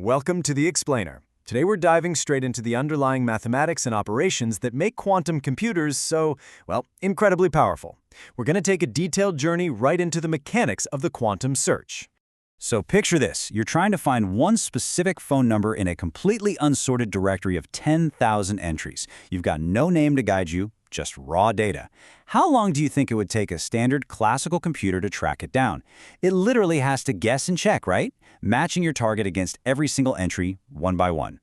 Welcome to the Explainer. Today we're diving straight into the underlying mathematics and operations that make quantum computers so, well, incredibly powerful. We're going to take a detailed journey right into the mechanics of the quantum search. So picture this, you're trying to find one specific phone number in a completely unsorted directory of 10,000 entries. You've got no name to guide you, just raw data. How long do you think it would take a standard classical computer to track it down? It literally has to guess and check, right? Matching your target against every single entry, one by one.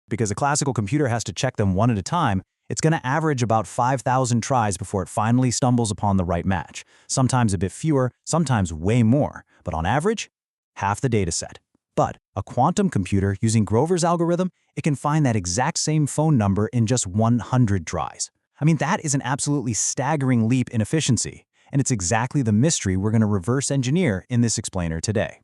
Because a classical computer has to check them one at a time, it's going to average about 5,000 tries before it finally stumbles upon the right match. Sometimes a bit fewer, sometimes way more. But on average, half the data set. But a quantum computer using Grover's algorithm, it can find that exact same phone number in just 100 tries. I mean, that is an absolutely staggering leap in efficiency, and it's exactly the mystery we're going to reverse engineer in this explainer today.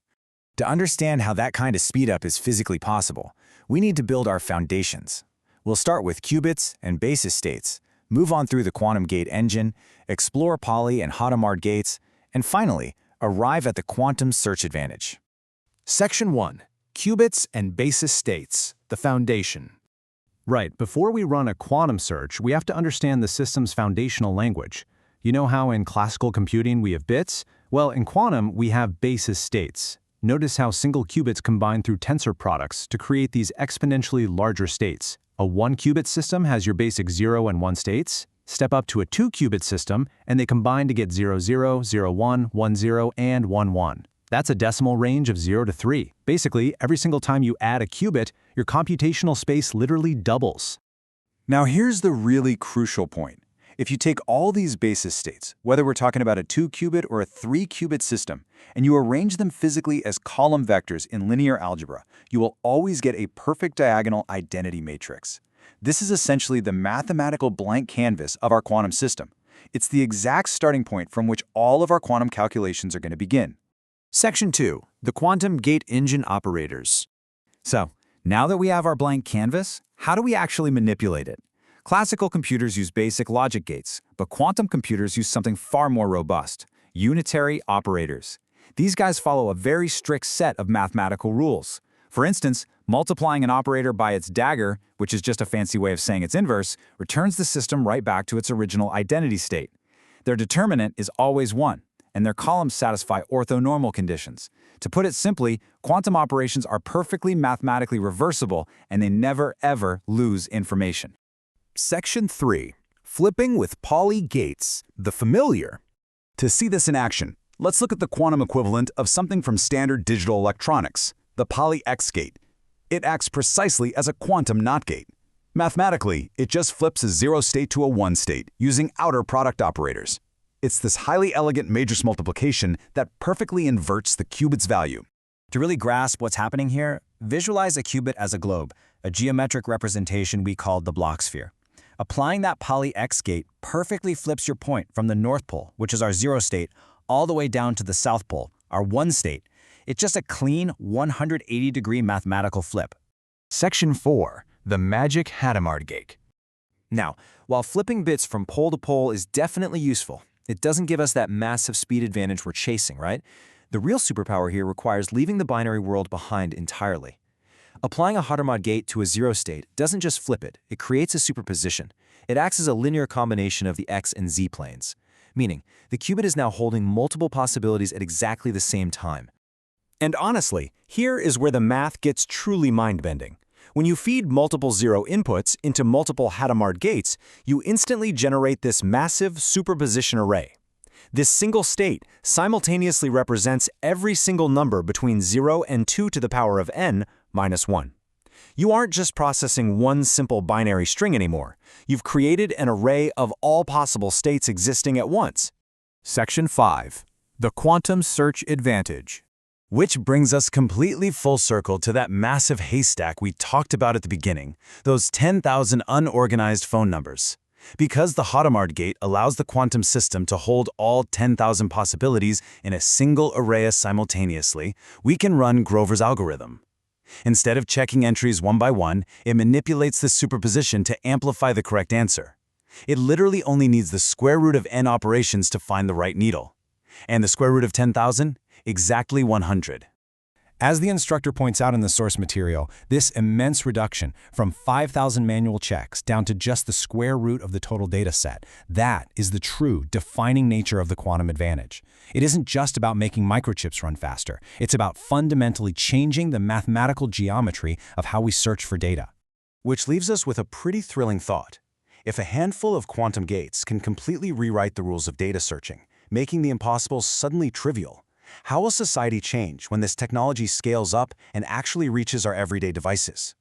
To understand how that kind of speedup is physically possible, we need to build our foundations. We'll start with qubits and basis states, move on through the quantum gate engine, explore Pauli and Hadamard gates, and finally, arrive at the quantum search advantage. Section 1. Qubits and basis states, the foundation. Right, before we run a quantum search, we have to understand the system's foundational language. You know how in classical computing we have bits? Well, in quantum, we have basis states. Notice how single qubits combine through tensor products to create these exponentially larger states. A 1-qubit system has your basic 0 and 1 states. Step up to a 2-qubit system, and they combine to get 0, 0, 0, 1, 1, 0, and 1, 1. That's a decimal range of 0 to 3. Basically, every single time you add a qubit, your computational space literally doubles. Now here's the really crucial point. If you take all these basis states, whether we're talking about a 2-qubit or a 3-qubit system, and you arrange them physically as column vectors in linear algebra, you will always get a perfect diagonal identity matrix. This is essentially the mathematical blank canvas of our quantum system. It's the exact starting point from which all of our quantum calculations are going to begin. Section 2. The quantum gate engine operators. So, now that we have our blank canvas, how do we actually manipulate it? Classical computers use basic logic gates, but quantum computers use something far more robust: unitary operators. These guys follow a very strict set of mathematical rules. For instance, multiplying an operator by its dagger, which is just a fancy way of saying its inverse, returns the system right back to its original identity state. Their determinant is always 1. And their columns satisfy orthonormal conditions. To put it simply, quantum operations are perfectly mathematically reversible, and they never, ever lose information. Section 3. Flipping with Pauli gates, the familiar. To see this in action, let's look at the quantum equivalent of something from standard digital electronics, the Pauli X gate. It acts precisely as a quantum NOT gate. Mathematically, it just flips a 0 state to a 1 state using outer product operators. It's this highly elegant matrix multiplication that perfectly inverts the qubit's value. To really grasp what's happening here, visualize a qubit as a globe, a geometric representation we call the block sphere. Applying that Pauli X gate perfectly flips your point from the North Pole, which is our 0 state, all the way down to the South Pole, our 1 state. It's just a clean 180-degree mathematical flip. Section 4. The magic Hadamard gate. Now, while flipping bits from pole to pole is definitely useful, it doesn't give us that massive speed advantage we're chasing, right? The real superpower here requires leaving the binary world behind entirely. Applying a Hadamard gate to a 0 state doesn't just flip it, it creates a superposition. It acts as a linear combination of the x and z planes, meaning the qubit is now holding multiple possibilities at exactly the same time. And honestly, here is where the math gets truly mind-bending. When you feed multiple 0 inputs into multiple Hadamard gates, you instantly generate this massive superposition array. This single state simultaneously represents every single number between 0 and 2 to the power of n minus 1. You aren't just processing one simple binary string anymore. You've created an array of all possible states existing at once. Section 5. The quantum search advantage. Which brings us completely full circle to that massive haystack we talked about at the beginning, those 10,000 unorganized phone numbers. Because the Hadamard gate allows the quantum system to hold all 10,000 possibilities in a single array simultaneously, we can run Grover's algorithm. Instead of checking entries one by one, it manipulates the superposition to amplify the correct answer. It literally only needs the square root of n operations to find the right needle. And the square root of 10,000? Exactly 100. As the instructor points out in the source material, this immense reduction from 5,000 manual checks down to just the square root of the total data set, that is the true defining nature of the quantum advantage. It isn't just about making microchips run faster. It's about fundamentally changing the mathematical geometry of how we search for data. Which leaves us with a pretty thrilling thought. If a handful of quantum gates can completely rewrite the rules of data searching, making the impossible suddenly trivial, how will society change when this technology scales up and actually reaches our everyday devices?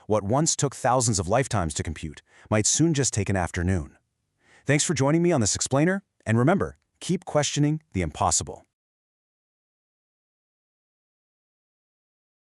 What once took thousands of lifetimes to compute might soon just take an afternoon. Thanks for joining me on this explainer, and remember, keep questioning the impossible.